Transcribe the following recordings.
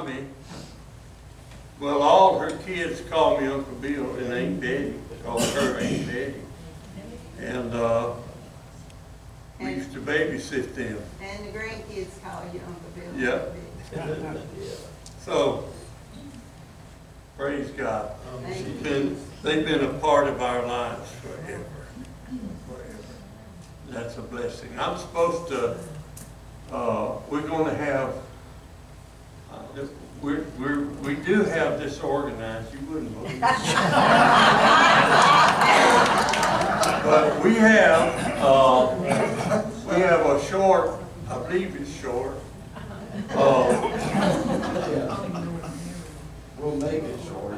Tommy, well, all her kids call me Uncle Bill, and Aunt Betty called her Aunt Betty. And we used to babysit them. And the grandkids call you Uncle Bill. Yep. So, praise God. They've been a part of our lives forever. That's a blessing. I'm supposed to, we're going to have, we do have this organized, you wouldn't believe it. But we have a short, I believe it's short. We'll make it short.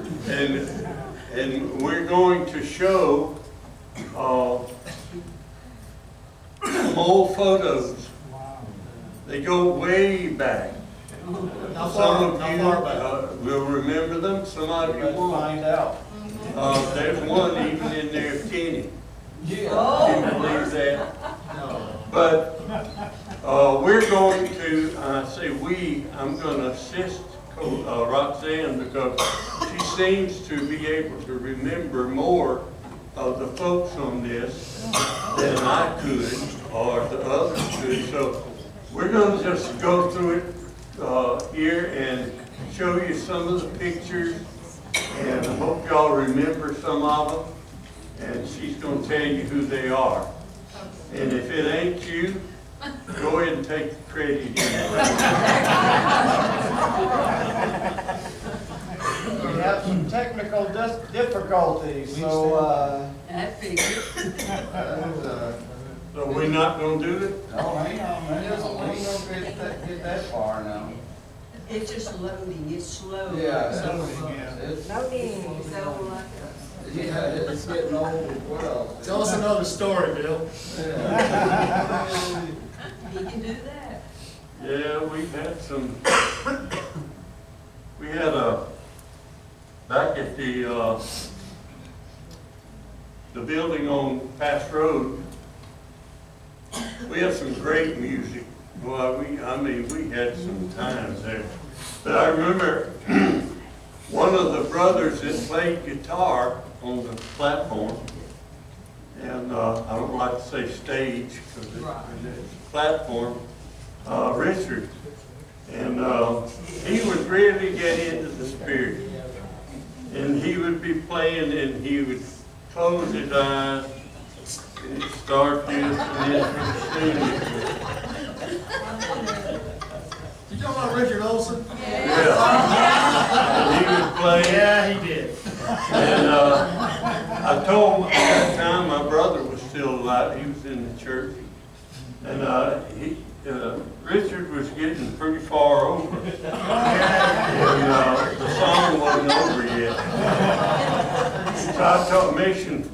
And we're going to show some old photos. They go way back. Some of you will remember them, some of you won't. Find out. There's one even in there of Kenny. Yeah. Can you believe that? No. But we're going to, I'm going to assist Roxanne because she seems to be able to remember more of the folks on this than I could or the others could. So we're going to just go through it here and show you some of the pictures, and I hope y'all remember some of them, and she's going to tell you who they are. And if it ain't you, go ahead and take the credit. We have some technical difficulties, so That figures. So we're not going to do it? oh, hang on, man. We ain't gonna get that far now. It's just loading, it's slow. Yeah, So, it's loading. So like us. yeah, it's getting old as well. Tell us another story, Bill. Yeah. He can do that. Yeah, we've had some, we had back at the building on Pass Road, we had some great music. Well, we had some times there. But I remember one of the brothers that played guitar on the platform, and I don't like to say stage because it's platform, Richard. And he would really get into the spirit. And he would be playing and he would close his eyes and he'd start this and then sing it. Did you know about Richard Olson? Yeah. And he would play. Yeah, he did. And I told him at that time my brother was still alive. He was in the church. And Richard was getting pretty far over. And the song wasn't over yet. So I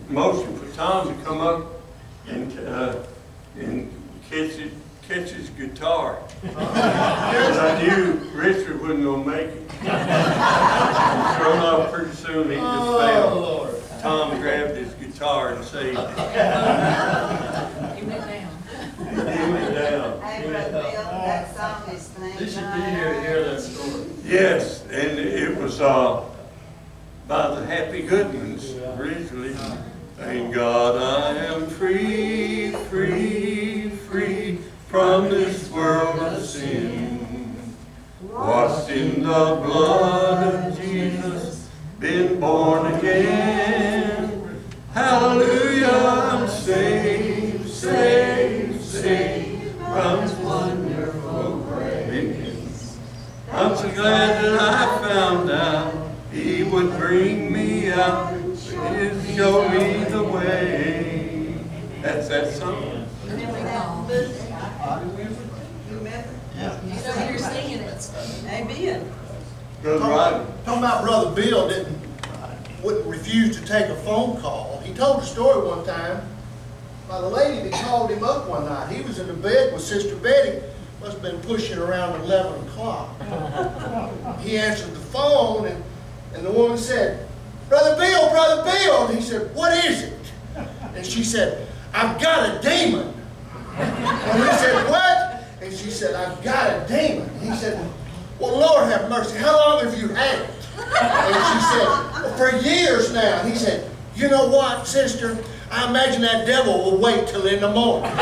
motion for Tom to come up and catch his guitar. Because I knew Richard wasn't going to make it. Sure enough, pretty soon he just fell. Lord. Tom grabbed his guitar and saved it. He went down. He went down. Hey, Brother Bill, that song is thank They should be here to hear that story. Yes, and it was by the Happy Goodmans originally. Thank God I am free, free, free from this world of sin. Washed in the blood of Jesus, been born again. Hallelujah, I'm saved, saved, saved from His wonderful grace. I'm so glad that I found out He would bring me out, He'd show me the way. That's that song. Remember that? Remember? So you're singing it. Amen. Good writing. Talking about Brother Bill wouldn't refuse to take a phone call. He told a story one time about a lady that called him up one night. He was in the bed with Sister Betty. Must have been pushing around 11 o'clock. He answered the phone and the woman said, Brother Bill, Brother Bill. And he said, what is it? And she said, I've got a demon. And he said, what? And she said, I've got a demon. He said, well, Lord have mercy, how long have you had it? And she said, well, for years now. He said, you know what, sister? I imagine that devil will wait till in the morning. I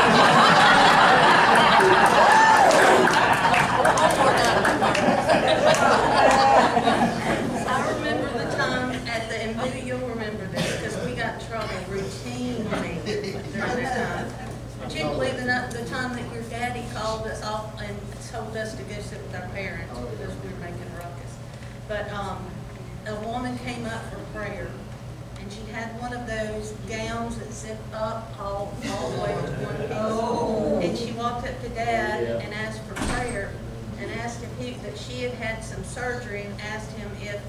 remember the time at the, and maybe you'll remember this, because we got in trouble routinely during that time. Particularly the time that your daddy called us off and told us to go sit with our parents because we were making a ruckus. But a woman came up for prayer, and she had one of those gowns that zip up all the way to one piece. And she walked up to Dad and asked for prayer, and asked if that she had had some surgery, and asked him if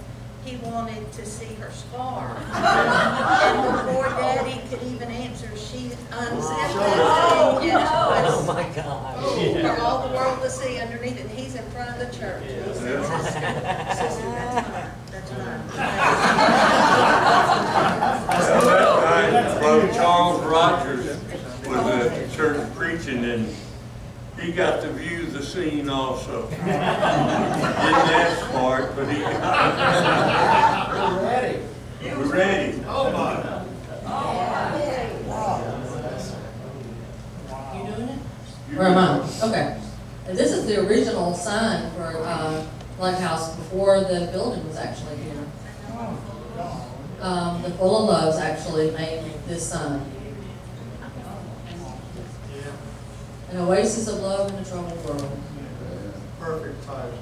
he wanted to see her scar. And before Daddy could even answer, she unzipped that thing, and it was my God. for all the world to see underneath it. And he's in front of the church. And he said, Sister, that's mine. That's mine. Well, that night, Brother Charles Rogers was at the church preaching, and he got to view the scene also. Didn't ask for it, but he got it. We're ready. We're ready. Oh, my. You doing it? Where am I? Okay. And this is the original sign for Lighthouse before the building was actually here. The Full of Loves actually made this sign. An oasis of love in a troubled world. Perfect time.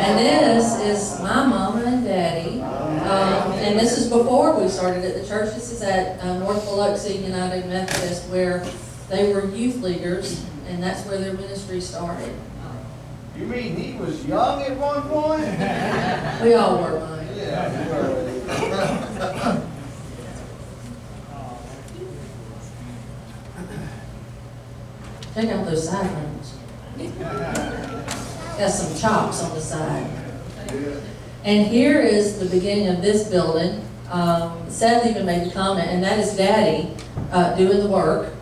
And this is my mama and daddy. And this is before we started at the church. This is at North Biloxi United Methodist, where they were youth leaders, and that's where their ministry started. You mean he was young at one point? We all were, Mike. Yeah. Check out those side rooms. Got some chops on the side. And here is the beginning of this building. Seth even made a comment, and that is Daddy doing the work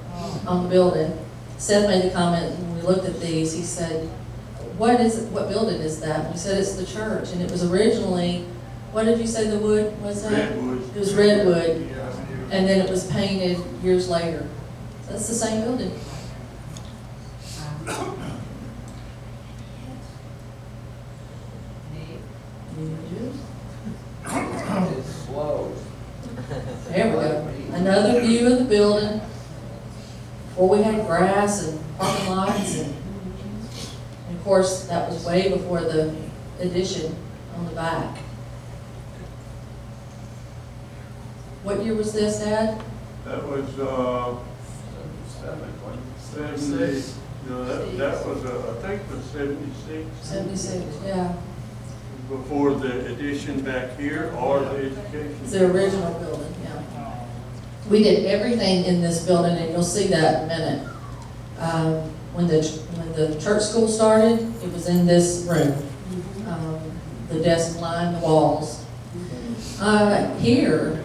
on the building. Seth made the comment when we looked at these. He said, "What is it? What building is that?" We said it's the church, and it was originally, what did you say the wood was? Redwood. It was redwood, and then it was painted years later. So that's the same building. It's slow. There we go. Another view of the building. Before we had grass and parking lots, and of course that was way before the addition on the back. What year was this, Dad? That was, 70, no, that was, I think it was 76. 76, yeah. Before the addition back here or the education. It's the original building, yeah. We did everything in this building, and you'll see that in a minute. When the church school started, it was in this room. The desk lined the walls. Here,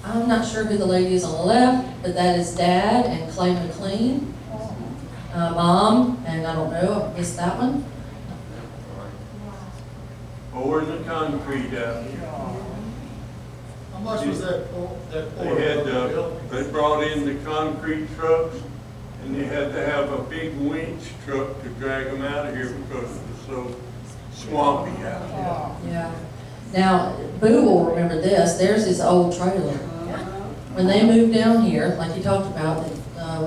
I'm not sure who the lady is on the left, but that is Dad and Clay McLean. Mom, and I don't know, I missed that one. Pouring the concrete out here. How much was that? They brought in the concrete trucks, and they had to have a big winch truck to drag them out of here because it was so swampy out here. Yeah. Now, Boo will remember this. There's his old trailer. When they moved down here, like you talked about,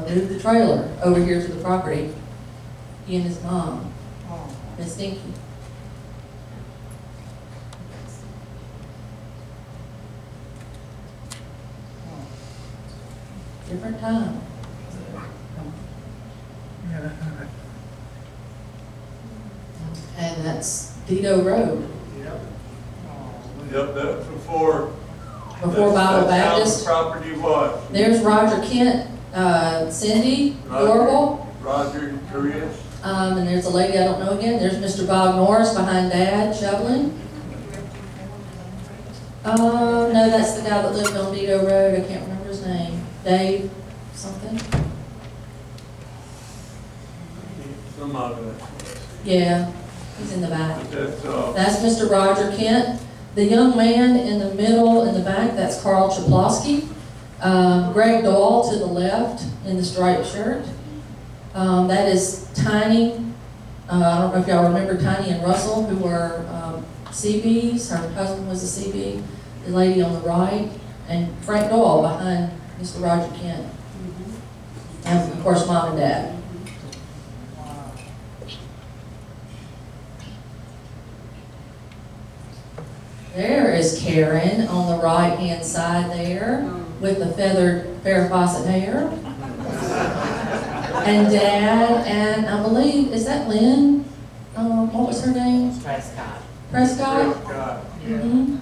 they moved the trailer over here to the property. He and his mom, Miss Dinky. Different time. And that's Dido Road. Yep, that's before. Before Bible That's Baptist. how the property was. There's Roger Kent, Cindy Orville, Roger, Chris. and there's a lady I don't know again. There's Mr. Bob Norris behind Dad shoveling. Oh, no, that's the guy that lived on Dido Road. I can't remember his name. Dave something? Some of it. Yeah. He's in the back. That's, That's Mr. Roger Kent. The young man in the middle, in the back, that's Carl Chaplowski. Greg Doyle to the left in the striped shirt. That is Tiny. I don't know if y'all remember Tiny and Russell, who were CBs. Her husband was a CB. The lady on the right. And Frank Doyle behind Mr. Roger Kent. And of course, Mom and Dad. There is Karen on the right-hand side there with the feathered Farrah Fawcett hair. And Dad, and I believe, is that Lynn? What was her name? Prescott. Prescott? God. Mm-hmm.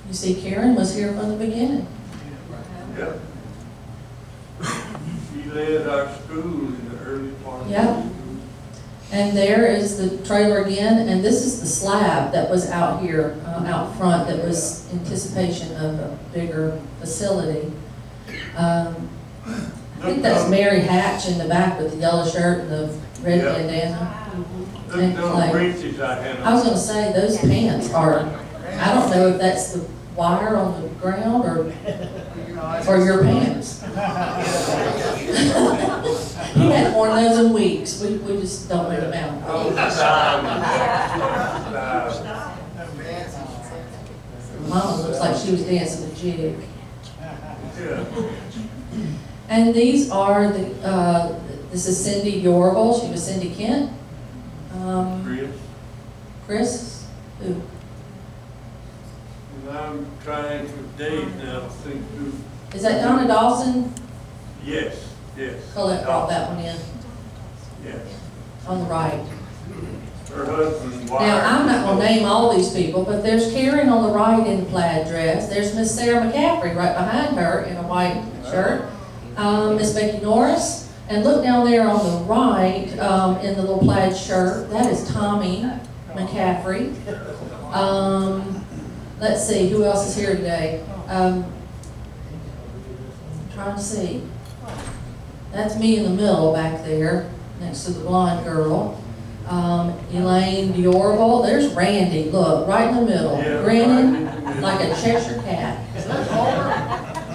You see, Karen was here from the beginning. Yep. She led our school in the early part of Yep. the school. And there is the trailer again, and this is the slab that was out here, out front, that was anticipation of a bigger facility. I think that's Mary Hatch in the back with the yellow shirt and the red Yep. bandana. Those And little like- breeches I had I was on. gonna say, those pants are, I don't know if that's the wire on the ground or your pants. He hadn't worn those in weeks. We just don't know about Oh, them. Mama looks like she was dancing a jig. Yeah. And these are the, this is Cindy Yorville. She was Cindy Kent. Chris. Chris, who? And I'm trying to date now to think who. Is that Donna Dawson? Yes, yes. Colette brought that one in, Yes. on the right. Her husband, Now, I'm not gonna name all these people, but there's Karen on the right in the plaid dress. There's Miss Sarah McCaffrey right behind her in a white shirt. Miss Becky Norris. And look down there on the right, in the little plaid shirt. That is Tommy McCaffrey. Let's see, who else is here today? I'm trying to see. That's me in the middle back there, next to the blonde girl. Elaine Diorval. There's Randy, look, right in the middle, Yeah, grinning right in the middle. like a Cheshire cat. Is that Homer?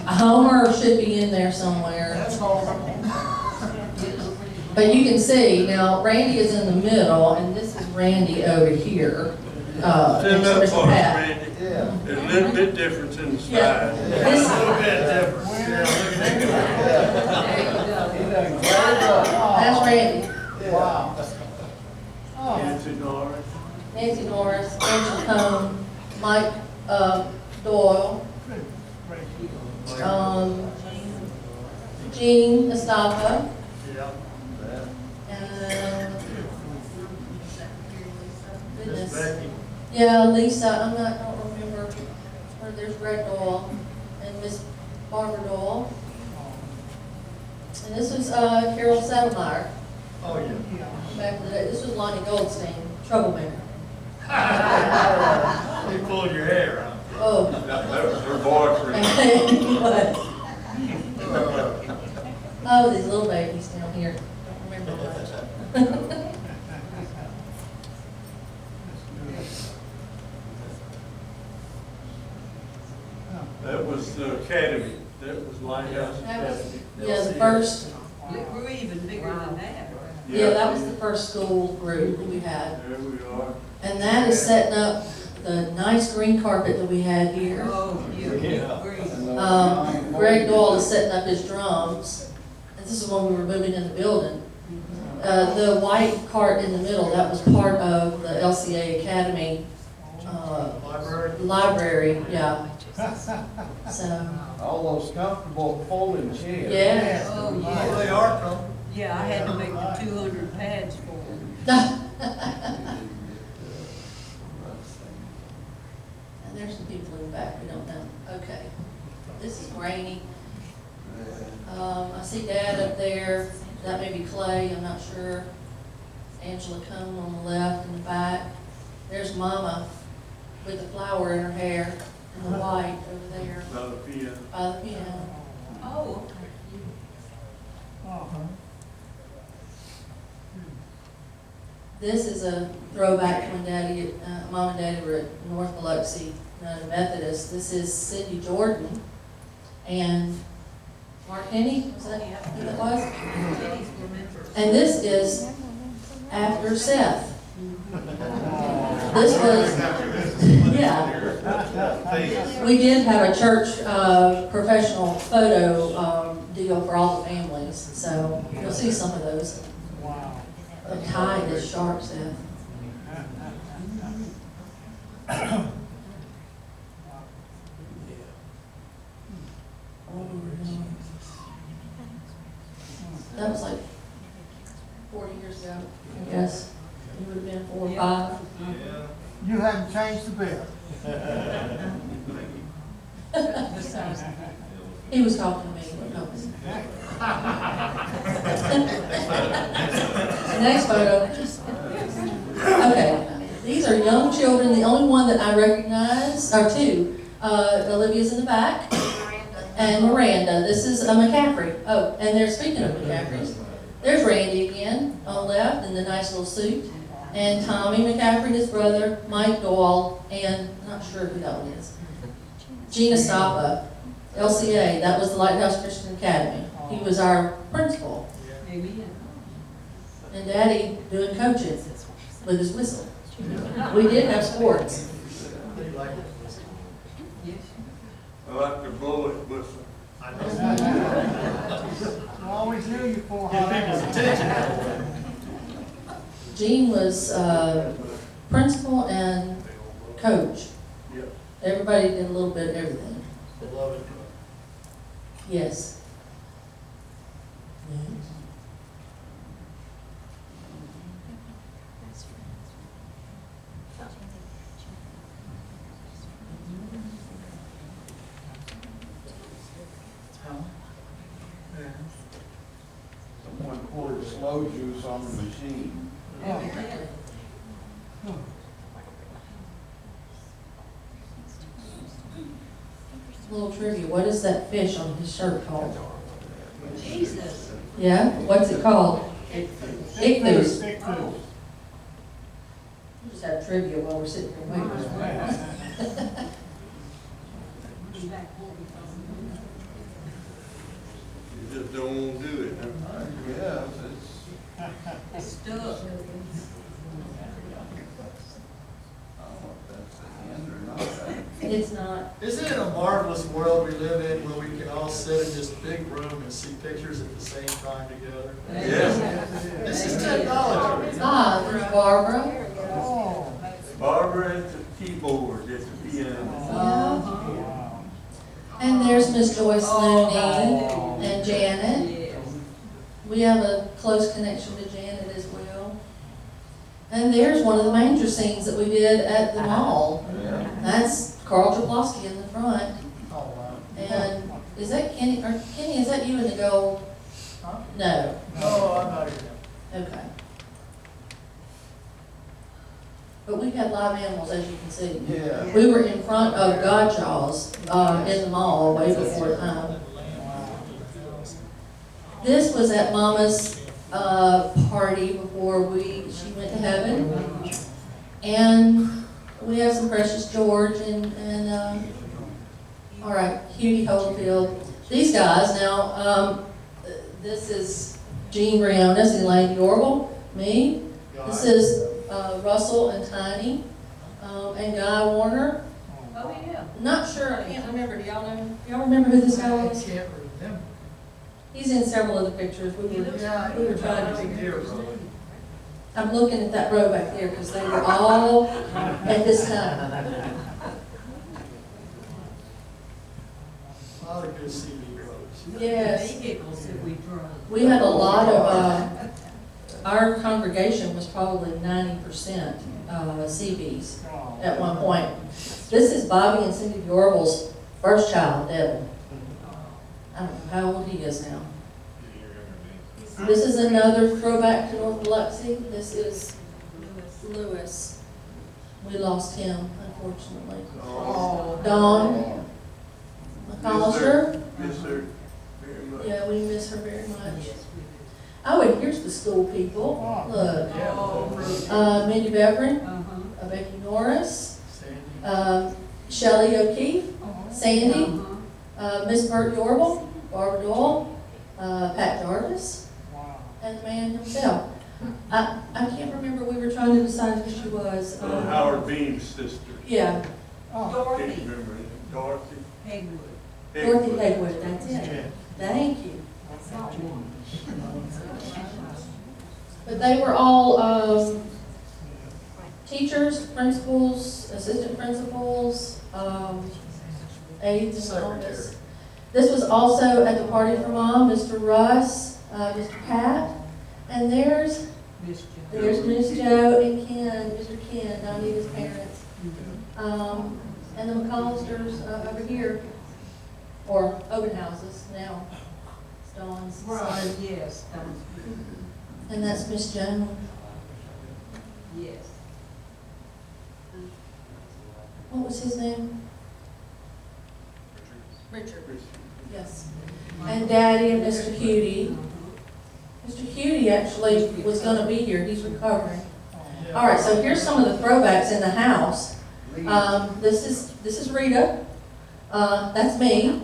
A Homer should be in there somewhere. That's Homer. But you can see, now Randy is in the middle, and this is Randy over here. Stand Next to up Mr. for us, Pat. Randy. Yeah. There's a little bit difference in the Yeah. style. This, He done great job. that's Randy. Wow. Nancy Norris. Nancy Norris, Angela Cone, Mike Doyle, Jean Estapa, Yeah. and Miss goodness. Becky. Yeah, Lisa, I don't remember, or there's Greg Doyle and Miss Barbara Doyle. And this was Carol Settlemeyer Oh, yeah. back in the day. This was Lonnie Goldstein, troublemaker. He pulled your hair out. Oh, That was her boyfriend. what? Oh, these little babies down here. Don't remember much. That was the academy. That was Lighthouse That was, Academy. yeah, the first, We're even bigger than that. yeah, that was the first school group that we had. There we are. And that is setting up the nice green carpet that we had here. Oh, yeah. Green. Greg Doyle is setting up his drums. And this is when we were moving in the building. The white cart in the middle, that was part of the LCA Academy, library, yeah. So, All those comfortable folding chairs. yeah. Oh, Oh, yeah. they are coming. Yeah, I had to make the 200 pads for them. And there's some people in the back, we don't know. Okay. This is grainy. I see Dad up there. That may be Clay, I'm not sure. Angela Cone on the left in the back. There's Mama with the flower in her hair and the white over there By the piano. by the piano. Oh, This is a throwback to when Daddy, Mom and Daddy were at North Biloxi United Methodist. This is Cindy Jordan and Mark Henny, was that who that was? And this is after Seth. This was, yeah. We did have a church professional photo deal for all the families, so you'll see some of those. The tie is sharp, Seth. That was like 40 years ago, I guess. You would have been 4 or 5. You hadn't changed the bit. He was talking to me. No. Next photo. Okay, these are young children. The only one that I recognize are 2. Olivia's in the back, and Miranda. This is a McCaffrey. Oh, and they're speaking of McCaffreys. There's Randy again on the left in the nice little suit, and Tommy McCaffrey, his brother, Mike Doyle, and I'm not sure who that one is. Gina Stappa, LCA. That was the Lighthouse Christian Academy. He was our principal. Amen. And Daddy doing coaching with his whistle. We did have sports. I like the bullet whistle. I always knew you for high. Gene was principal and coach. Yep. Everybody did a little bit of everything. Beloved. Yes. Someone poured slow juice on the machine. Amen. Little trivia. What is that fish on his shirt called? Jesus. Yeah? What's it called? Ichthus. Stick to it. Just have trivia while we're sitting here waiting. You just don't want to do it, huh? Yes, It's stuck. I don't know if that's the end or not. It's not. Isn't it a marvelous world we live in where we can all sit in this big room and see pictures at the same time together? Yeah. This is technology. Ah, there's Barbara. Oh. Barbara at the keyboard, at the piano. Yeah. And there's Miss Joyce Looney and Janet. Yes. We have a close connection to Janet as well. And there's one of the manger scenes that we did at the mall. That's Carl Jablowski in the front. Oh, wow. And is that Kenny, or Kenny, is that you in the gold? Huh? No. No, I'm not here. Okay. But we've had live animals, as you can see. Yeah. We were in front of Godchaw's in the mall way before time. This was at Mama's party before she went to heaven. And we have some Precious George and all right, Hughie Holyfield. These guys now, this is Gene Briones and Lane Yorble, me. This is Russell and Tiny, and Guy Warner. Oh, yeah. Not sure, I can't remember. Do y'all know? Y'all remember who this guy was? Can't remember. He's in several of the pictures. We were trying to figure. I'm looking at that row back there because they were all at this time. A lot of good CD brothers. Yes, Vehicles that we drove. we had a lot of. Our congregation was probably 90% CBs at one point. This is Bobby and Cindy Yorble's first child, Devin. I don't know how old he is now. This is another throwback to North Biloxi. This is Lewis. We lost him, unfortunately. Oh, Dawn McCollister. miss her very much. Yeah, we miss her very much. Oh, and here's the school people. Look. Mindy Beverin, Uh-huh. Becky Norris, Sandy. Shelley O'Keefe, Sandy, Uh-huh. Miss Bert Yorble, Barbara Doyle, Pat Jarvis, and the man himself. I can't remember, we were trying to decide who she was. Howard Bean's sister. Yeah, Can't Dorothy remember it. Dorothy. Hegwood. Dorothy Haywood, that's it. Thank you. But they were all teachers, principals, assistant principals, aides and all this. This was also at the party for mom, Mr. Russ, Mr. Pat, and there's Miss Miss Joe and Ken, Mr. Ken, Donita's parents. And the McCollisters over here, or open houses now, Dawn's Right, son. yes, And that's Miss Joan. yes. What was his name? Richard. Yes. And Daddy and Mr. Cutie. Mr. Cutie actually was gonna be here, he's recovering. All right, so here's some of the throwbacks in the house. This is Rita. That's me.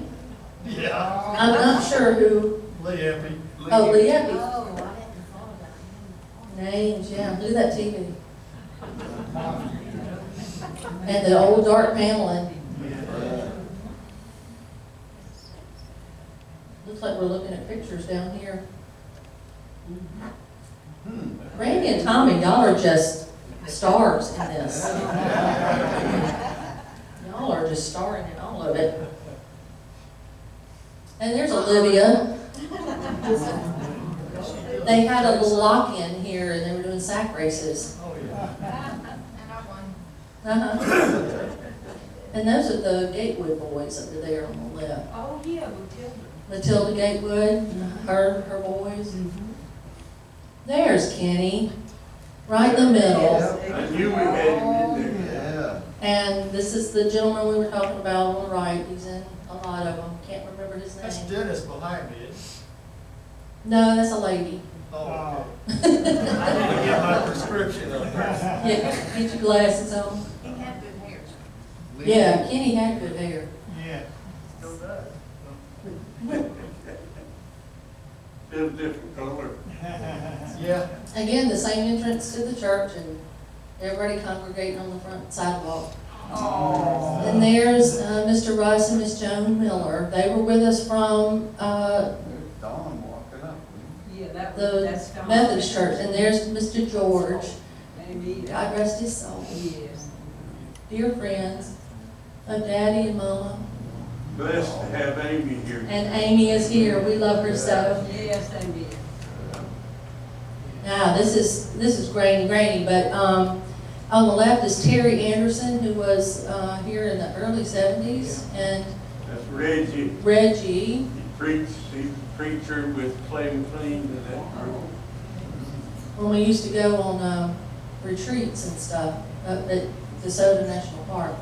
Yeah. I'm not sure who. Lee Eppie. Oh, Lee Eppie. Oh, I hadn't thought about Names, yeah. Look at that TV. And the old dark paneling. Looks like we're looking at pictures down here. Randy and Tommy, y'all are just stars in this. Y'all are just starring in all of it. And there's Olivia. They had a little lock-in here and they were doing sack races. Oh, yeah. Uh-huh. And those are the Gatewood boys over there on the left. Oh, yeah, Matilda. Matilda Gatewood, her boys. There's Kenny, right in the middle. I knew we had him in there. And this is the gentleman we were talking about on the right. He's in a lot of them. Can't remember his That's name. Dennis behind me. No, that's a lady. Oh, okay. I need to get my prescription up there. Yeah, get your glasses on. He had good hair. Yeah, Kenny had good hair. Yeah. Still does. Still different color. Yeah. Again, the same entrance to the church and everybody congregating on the front sidewalk. Oh. And there's Mr. Russ and Miss Joan Miller. They were with us from Dawn walking up. Yeah, the that's fine. Methodist church. And there's Mr. George. Maybe. God rest his soul. Yes. Dear friends of Daddy and Mama. Blessed to have Amy here. And Amy is here. We love her so. Yes, they did. Now, this is grainy, but on the left is Terry Anderson, who was here in the early 70s, and That's Reggie. Reggie. He preached, he's a preacher with Clem Clean and that group. When we used to go on retreats and stuff up at DeSoto National Park.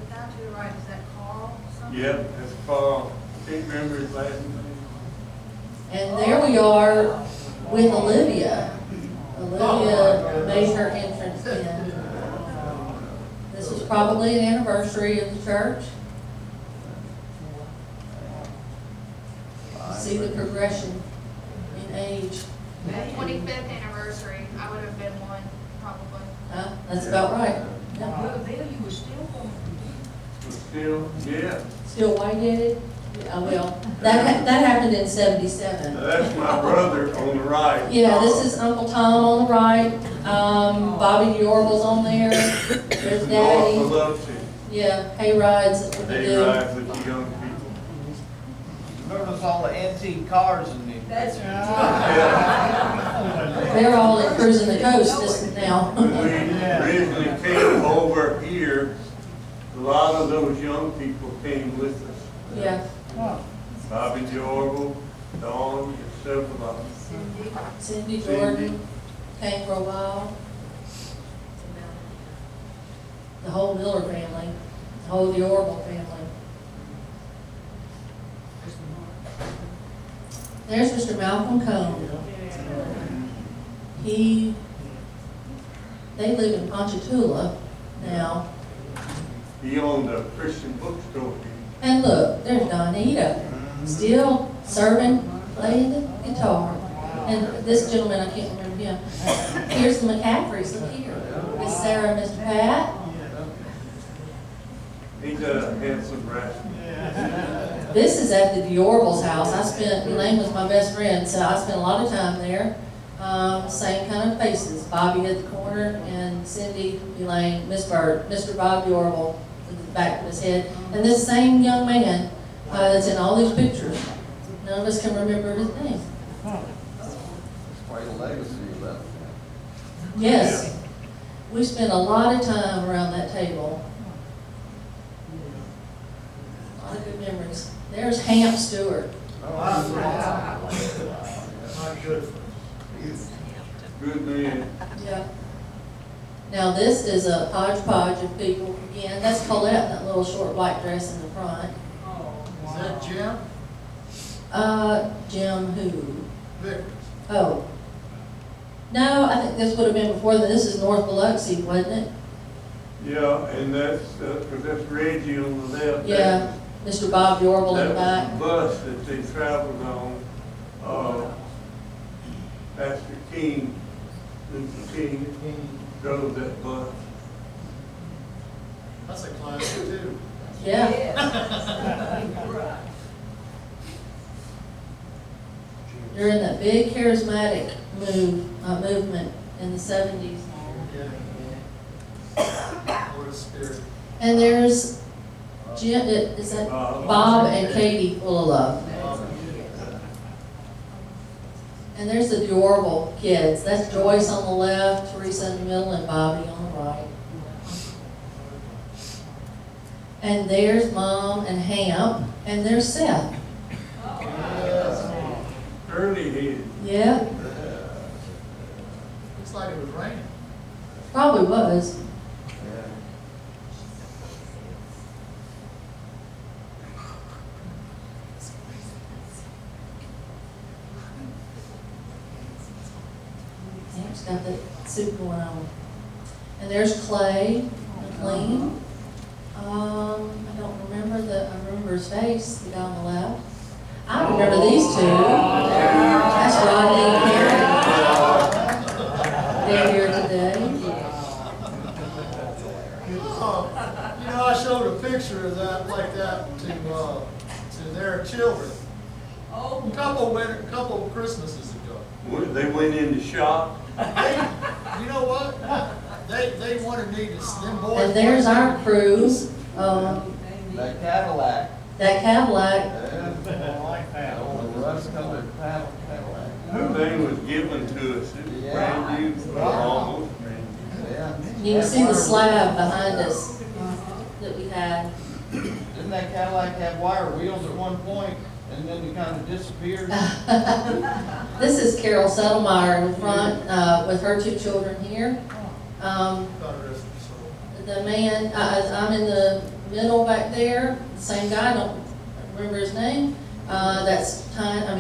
The guy to the right, is that Carl? something? Yep, that's Carl. Can't remember his last name. And there we are with Olivia. Olivia made her entrance in. This was probably an anniversary of the church. See the progression in age. 25th anniversary, I would have been one, probably. Huh? That's about right. Yeah. Well, Bill, you were still going But still, yeah. Still white-headed? Yeah, well, that happened in 77. Now, that's my brother on the right. Yeah, this is Uncle Tom on the right. Bobby Yorble's on there. There's North Daddy. of Love to. Yeah, hay rides that we They do. ride with the young people. Notice all the antique cars in there. That's They're all in cruising the coast just now. When we originally came over here, a lot of those young people came with us. Yeah, Bobby Jorgel, Dawn, and several of them. Cindy Jordan came for a while. The whole Miller family, the whole Yorble family. There's Mr. Malcolm Cone. He They live in Ponchatoula now. He owned a Christian bookstore. And look, there's Donita, still serving, playing the guitar. And this gentleman, I can't remember him. Here's the McCaffreys, look here. Miss Sarah, Mr. Pat. He's a handsome rascal. This is at the Diorville's house. Elaine was my best friend, so I spent a lot of time there. Same kind of faces, Bobby at the corner and Cindy, Elaine, Miss Bird, Mr. Bob Diorville at the back of his head. And this same young man that's in all these pictures, none of us can remember his name. That's quite a legacy left. Yes, we spent a lot of time around that table. A lot of good memories. There's Hamp Stewart. Not good. Good man. Yeah. Now this is a hodgepodge of people. Again, that's Colette in that little short white dress in the front. Is that Jim? Jim who? Vickers. Oh. No, I think this would have been before then. This is North Biloxi, wasn't it? Yeah, and because that's Reggie on the left. Yeah. Mr. Bob Yorble in the That back. was the bus that they traveled on. Pastor King, Mr. King, drove that bus. That's a classic too. Yeah. During that big charismatic movement in the 70s. Lord of Spirit. And there's Jim, is that Bob and Katie full of love. And there's the Diorville kids. That's Joyce on the left, Teresa in the middle, and Bobby on the right. And there's Mom and Hamp, and there's Seth. Early head. Yeah, Looks like it was raining. probably was. Hamp's got that suit going on. And there's Clay McLean. I don't remember I remember his face, the guy on the left. I remember these two. That's Rodney and Karen. They're here today. I showed a picture of that like that to their children. A couple of Christmases ago. They went in the shop. You know what? They wanted me to, them boys. And there's our crew. That Cadillac. That Cadillac. I like that. The rust-colored Cadillac. Her thing was given to us. It was brand new, almost brand new. Yeah. You can see the slab behind us that we had. Didn't that Cadillac have wire wheels at one point, and then it kind of disappeared? This is Carol Settlemeyer in front with her two children here. God rest her soul. The man, I'm in the middle back there, the same guy, I don't remember his name. That's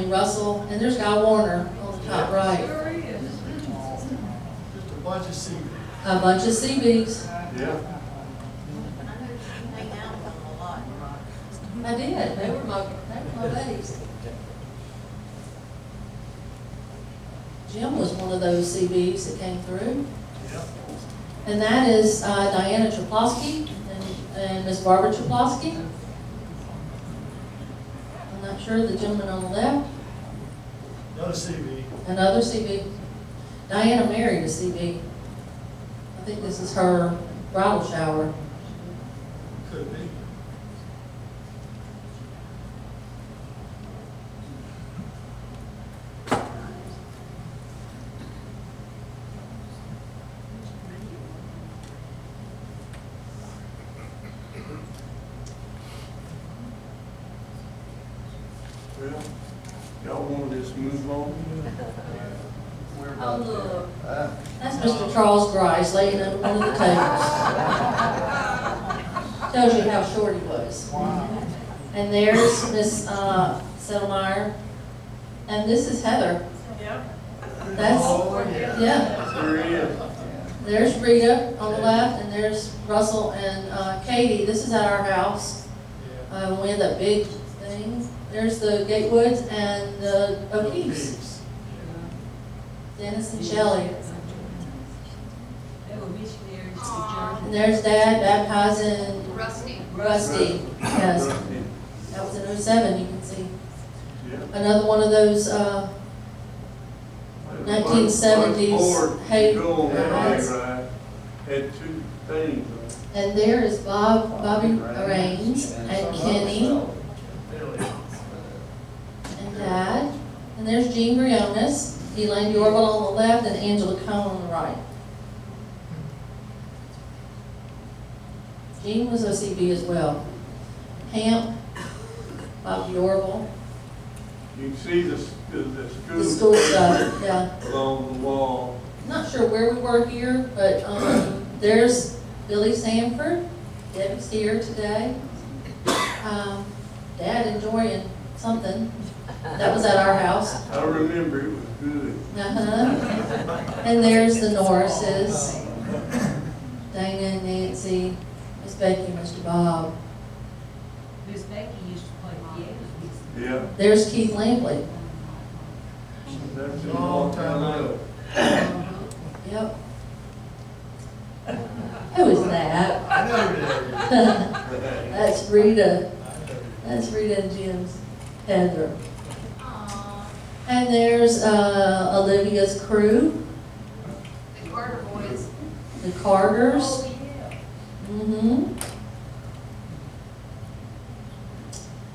Russell, and there's Guy Warner on the top right. Just a bunch of seaweed. A bunch of CBs. Yeah. I did, they were my buddies. Jim was one of those CBs that came through. Yep. And that is Diana Chaplowski and Miss Barbara Chaplowski. I'm not sure, the gentleman on the left, Another CB. another CB. Diana married a CB. I think this is her bridal shower. Could be. Well, y'all want to just move on? Oh, look. That's Mr. Charles Grice laying under one of the tables. Tells you how short he was. And there's Miss Settlemeyer. And this is Heather. That's, yeah. There he is. There's Rita on the left, and there's Russell and Katie. This is at our house. When we had that big thing. There's the Gatewoods and the O'Keefes. Dennis and Shelley. They were missionaries to Aw. And there's Dad baptizing Rusty. Rusty. Yes, that was in '07. You can see Yeah. another one of those 1970s Ford hay go on that rides. ride, had two things on it. And there is Bobby Raines and Kenny and Dad. And there's Jean Briones, Elaine Yorville on the left, and Angela Cohn on the right. Jean was OCB as well. Hamp, Bob Yorville, You can see the the school stuff, yeah. along the wall. Not sure where we were here, but there's Billy Sanford. Debbie's here today. Dad enjoying something. That was at our house. I remember it was good. And there's the Norrises. Dana and Nancy, Miss Becky and Mr. Bob. Miss Becky used to play piano. Yeah, There's Keith Lampley. that's a long time ago. Yep. Who is that? I know that. That's Rita. That's Rita and Jim's Heather. Aw. And there's Olivia's crew, The Carter boys. the Carters. Oh, yeah. Mm-hmm.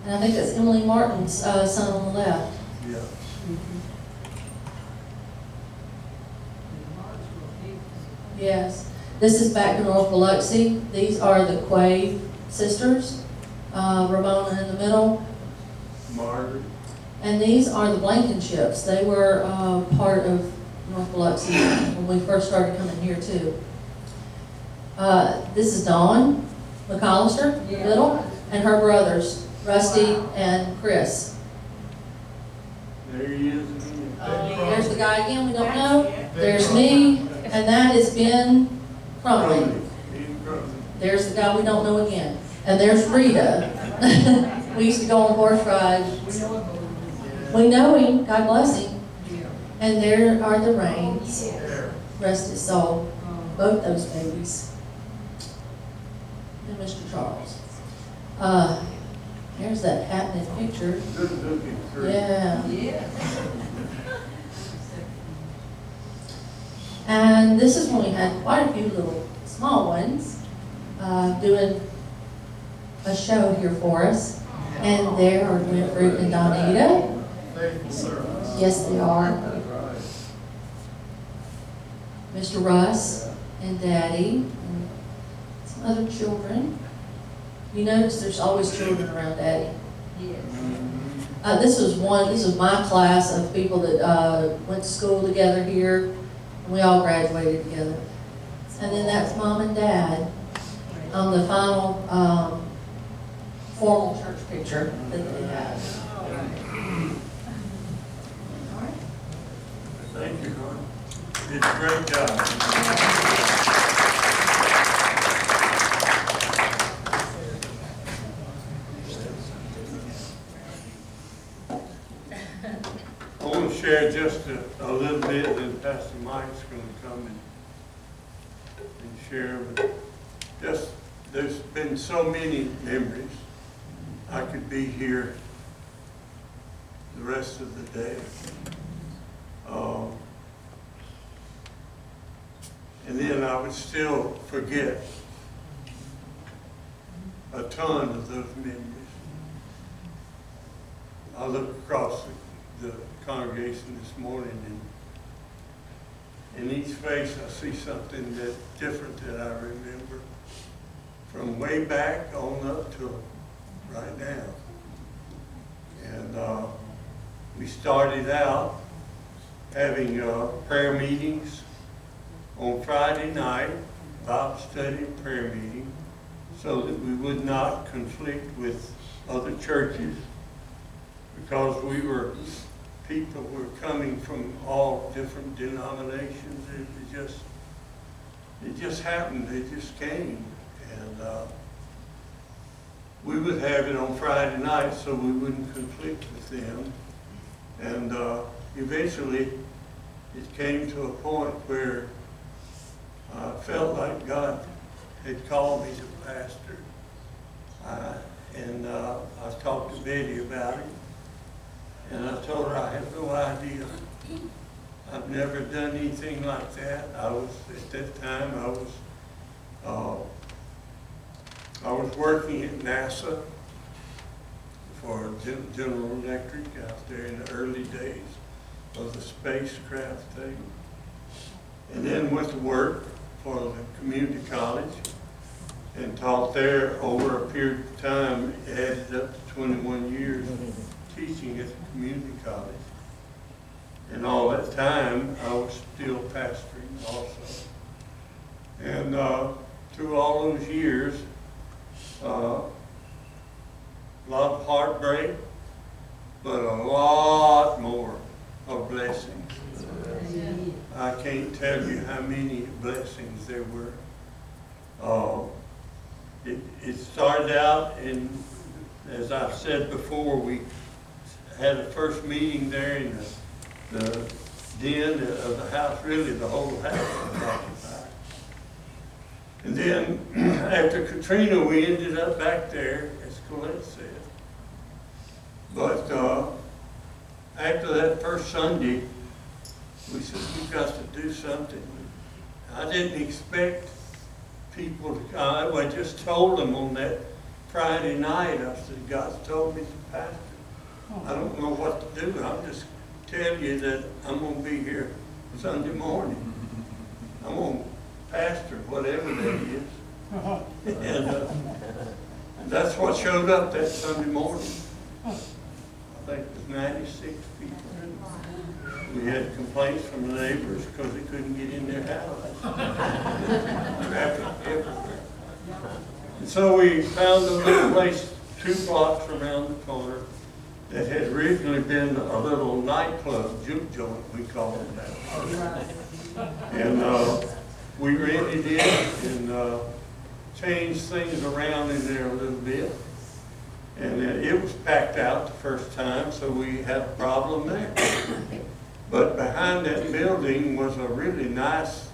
And I think that's Emily Martin's son on the left. Yeah. The Marks were big. Yes. This is back to North Biloxi. These are the Quave sisters, Ramona in the middle. Margaret. And these are the Blankenships. They were part of North Biloxi when we first started coming here too. This is Dawn McCollister, in the middle, and her brothers, Rusty and Chris. There he is again. There's the guy again we don't know. There's me, and that is Ben Crumley. He's Crumley. There's the guy we don't know again. And there's Rita. We used to go on horse rides. We know him, God bless him. And there are the Rains, rest his soul, both those babies. And Mr. Charles. There's that happening picture. Good looking crew. Yeah. Yeah. And this is when we had quite a few little small ones doing a show here for us. And there are Winfred and Donita. Faithful servants. Yes, they are. That's right. Mr. Russ and Daddy and some other children. You notice there's always children around Daddy. Yes. This was my class of people that went to school together here, and we all graduated together. And then that's Mom and Dad on the final formal church picture that they have. Thank you, Ron. You did a great job. I want to share just a little bit, and Pastor Mike's going to come and share. But just, there's been so many memories. I could be here the rest of the day. And then I would still forget a ton of those memories. I look across the congregation this morning, and in each face I see something that different that I remember from way back on up to right now. And we started out having prayer meetings on Friday night, Bible study and prayer meeting, so that we would not conflict with other churches, because we were people who were coming from all different denominations. It was just it just happened, it just came. And we would have it on Friday night so we wouldn't conflict with them. And eventually it came to a point where I felt like God had called me to pastor. And I talked to Betty about it. And I told her I had no idea. I've never done anything like that. At that time, I was working at NASA for General Electric out there in the early days of the spacecraft thing. And then went to work for the community college and taught there over a period of time. It added up to 21 years teaching at the community college. And all that time, I was still pastoring also. And through all those years, a lot of heartbreak, but a lot more of blessings. I can't tell you how many blessings there were. It started out, and as I've said before, we had a first meeting there in the den of the house. Really, the whole house was occupied. And then after Katrina, we ended up back there, as Colette said. But after that first Sunday, we said, we've got to do something. I didn't expect people to come. I just told them on that Friday night, I said, God's told me to pastor. I don't know what to do. I'm just telling you that I'm going to be here Sunday morning. I'm going to pastor, whatever that is. And that's what showed up that Sunday morning. I think it was 96 people. We had complaints from the neighbors because they couldn't get in their house. Traffic everywhere. And so we found a little place 2 blocks around the corner that had originally been a little nightclub, juke joint, we called it that. And we rented it and changed things around in there a little bit. And it was packed out the first time, so we had a problem there. But behind that building was a really nice,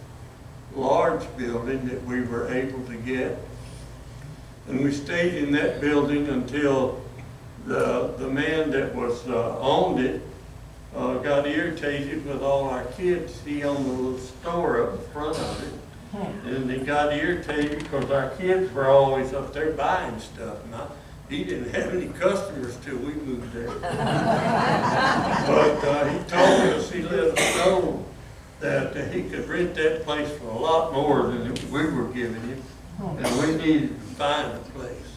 large building that we were able to get. And we stayed in that building until the man that was owned it got irritated with all our kids. He owned a little store up in front of it. And he got irritated because our kids were always up there buying stuff. He didn't have any customers till we moved there. But he told us, he let us know that he could rent that place for a lot more than we were giving him. And we needed to find a place.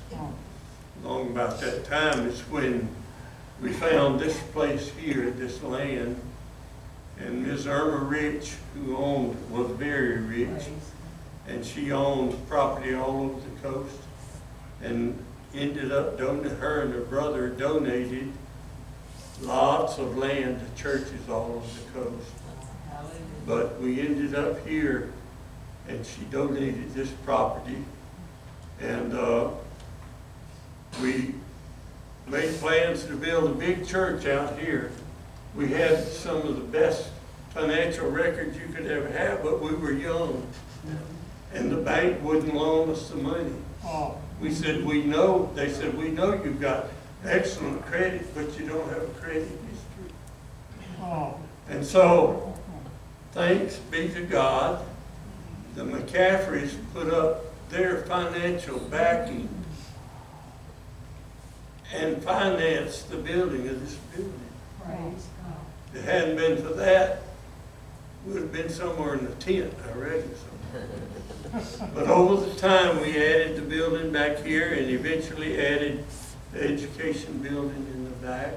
Long about that time is when we found this place here, this land. And Ms. Irma Rich, who was very rich. And she owned property all over the coast. And ended up her and her brother donated lots of land to churches all over the coast. But we ended up here, and she donated this property, and we made plans to build a big church out here. We had some of the best financial records you could ever have, but we were young, and the bank wouldn't loan us the money. We said, they said, we know you've got excellent credit, but you don't have a credit history. And so, thanks be to God, the McCaffreys put up their financial backing and financed the building of this building. Praise God. If it hadn't been for that, we would have been somewhere in the tent, I reckon. But over the time, we added the building back here and eventually added the education building in the back.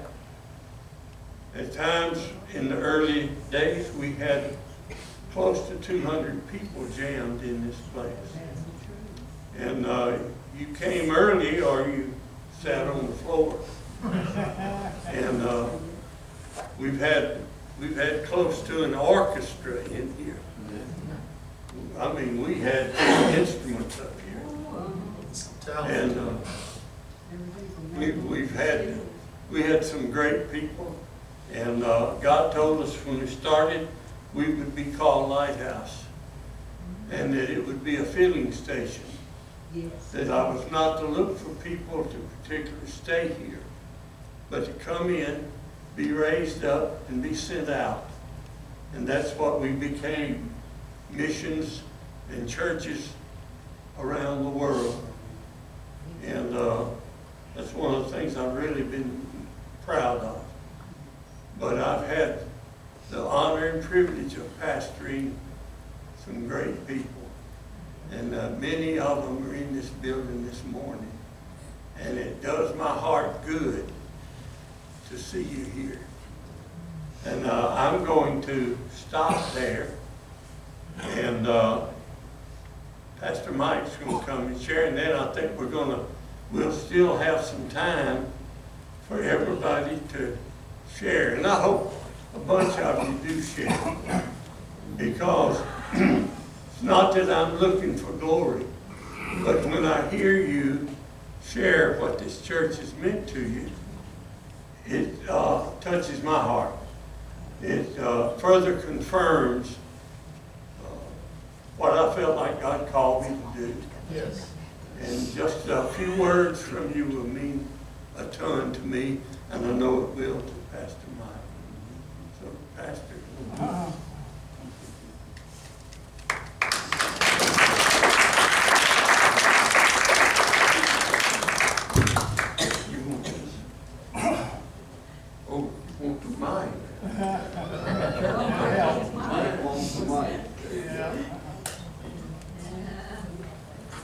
At times, in the early days, we had close to 200 people jammed in this place. And you came early or you sat on the floor. And we've had close to an orchestra in here. I mean, we had instruments up here. And we had some great people. And God told us when we started, we would be called Lighthouse. And that it would be a filling station. Yes. That I was not to look for people to particularly stay here, but to come in, be raised up, and be sent out. And that's what we became, missions and churches around the world. And that's one of the things I've really been proud of. But I've had the honor and privilege of pastoring some great people. And many of them are in this building this morning. And it does my heart good to see you here. And I'm going to stop there. And Pastor Mike's going to come and share. And then I think we'll still have some time for everybody to share. And I hope a bunch of you do share. Because it's not that I'm looking for glory, but when I hear you share what this church has meant to you, it touches my heart. It further confirms what I felt like God called me to do. Yes. And just a few words from you will mean a ton to me, and I know it will to Pastor Mike. So, Pastor.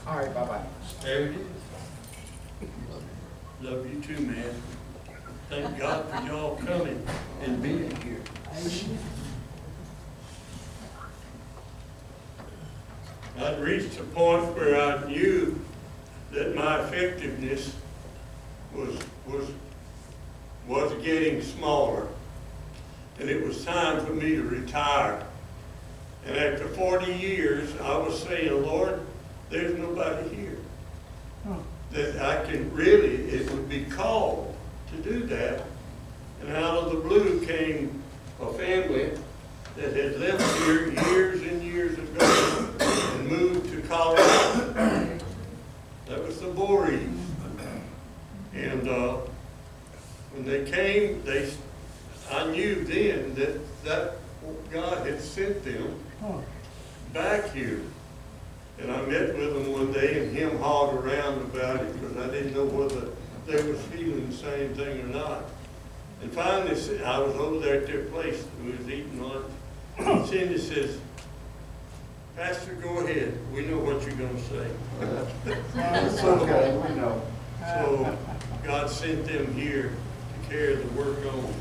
All right, bye-bye. There it is. Love you too, man. Thank God for y'all coming and being here. I'd reached a point where I knew that my effectiveness was getting smaller, and it was time for me to retire. And after 40 years, I was saying, Lord, there's nobody here that I can really, it would be called to do that. And out of the blue came a family that had left here years and years ago and moved to Colorado. That was the Borries. And when they came, I knew then that God had sent them back here. And I met with them one day, and him hauled around about it because I didn't know whether they was feeling the same thing or not. And finally, I was over there at their place. We was eating lunch. And Cindy says, Pastor, go ahead. We know what you're going to say. It's okay, we know. So God sent them here to carry the work on.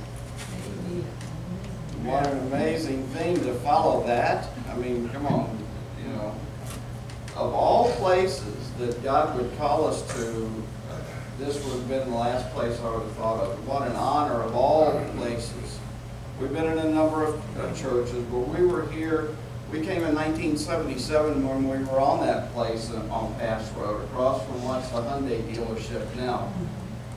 What an amazing thing to follow that. I mean, come on, you know. Of all places that God would call us to, this would have been the last place I would have thought of. What an honor of all places. We've been in a number of churches, but we were here. We came in 1977 when we were on that place on Pass Road, across from what's the Hyundai dealership now.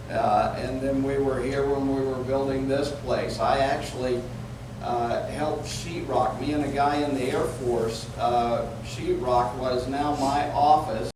And then we were here when we were building this place. I actually helped sheetrock. Me and a guy in the Air Force, sheetrock was now my office.